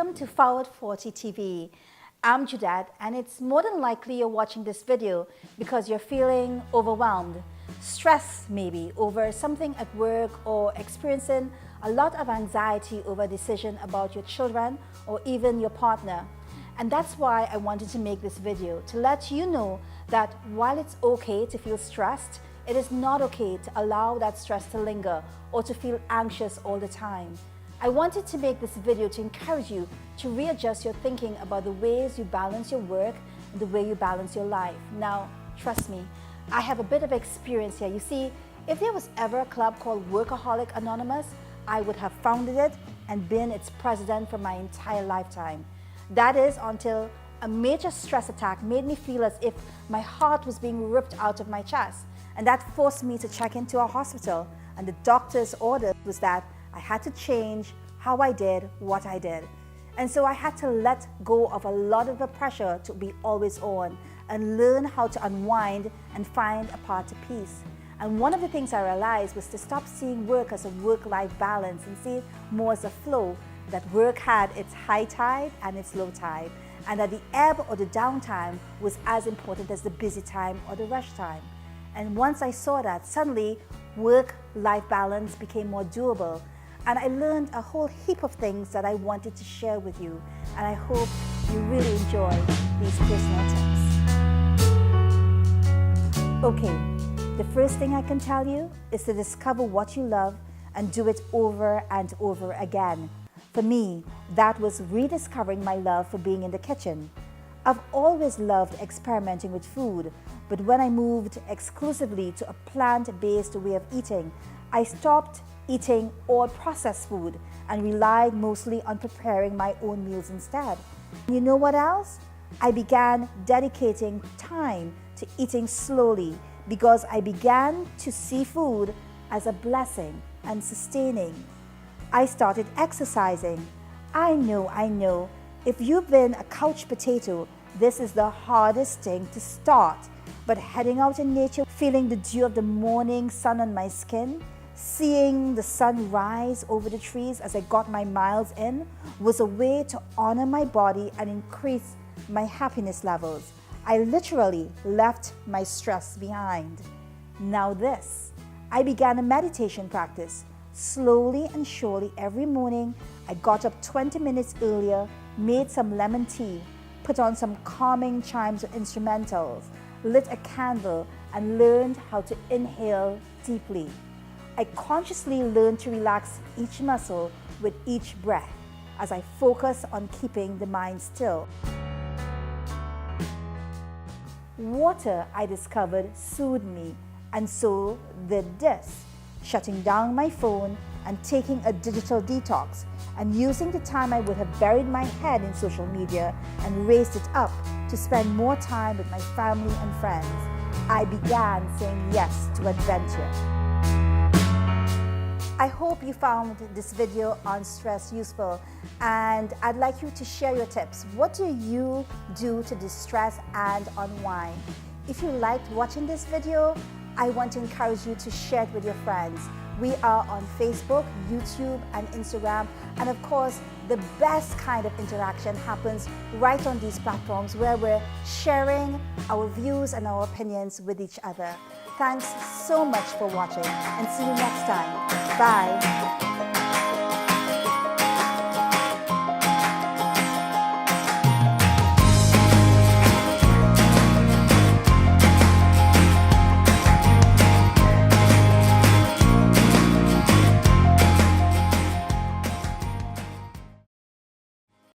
Welcome to Forward 40 TV. I'm Judette, and it's more than likely you're watching this video because you're feeling overwhelmed, stressed maybe over something at work, or experiencing a lot of anxiety over a decision about your children or even your partner. And that's why I wanted to make this video, to let you know that while it's okay to feel stressed, it is not okay to allow that stress to linger or to feel anxious all the time. I wanted to make this video to encourage you to readjust your thinking about the ways you balance your work and the way you balance your life. Now, trust me, I have a bit of experience here. You see, if there was ever a club called Workaholic Anonymous, I would have founded it and been its president for my entire lifetime. That is until a major stress attack made me feel as if my heart was being ripped out of my chest. And that forced me to check into a hospital. And the doctor's order was that I had to change how I did what I did. And so I had to let go of a lot of the pressure to be always on and learn how to unwind and find a path to peace. And one of the things I realized was to stop seeing work as a work-life balance and see it more as a flow, that work had its high tide and its low tide, and that the ebb or the downtime was as important as the busy time or the rush time. And once I saw that, suddenly work-life balance became more doable. And I learned a whole heap of things that I wanted to share with you. And I hope you really enjoy these personal tips. Okay, the first thing I can tell you is to discover what you love and do it over and over again. For me, that was rediscovering my love for being in the kitchen. I've always loved experimenting with food, but when I moved exclusively to a plant-based way of eating, I stopped eating all processed food and relied mostly on preparing my own meals instead. You know what else? I began dedicating time to eating slowly because I began to see food as a blessing and sustaining. I started exercising. I know. If you've been a couch potato, this is the hardest thing to start. But heading out in nature, feeling the dew of the morning sun on my skin, seeing the sun rise over the trees as I got my miles in, was a way to honor my body and increase my happiness levels. I literally left my stress behind. Now this, I began a meditation practice. Slowly and surely every morning, I got up 20 minutes earlier, made some lemon tea, put on some calming chimes or instrumentals, lit a candle, and learned how to inhale deeply. I consciously learned to relax each muscle with each breath as I focus on keeping the mind still. Water, I discovered, soothed me, and so did this. Shutting down my phone and taking a digital detox, and using the time I would have buried my head in social media and raised it up to spend more time with my family and friends. I began saying yes to adventure. I hope you found this video on stress useful, and I'd like you to share your tips. What do you do to distress and unwind? If you liked watching this video, I want to encourage you to share it with your friends. We are on Facebook, YouTube, and Instagram. And of course, the best kind of interaction happens right on these platforms where we're sharing our views and our opinions with each other. Thanks so much for watching, and see you next time. Bye.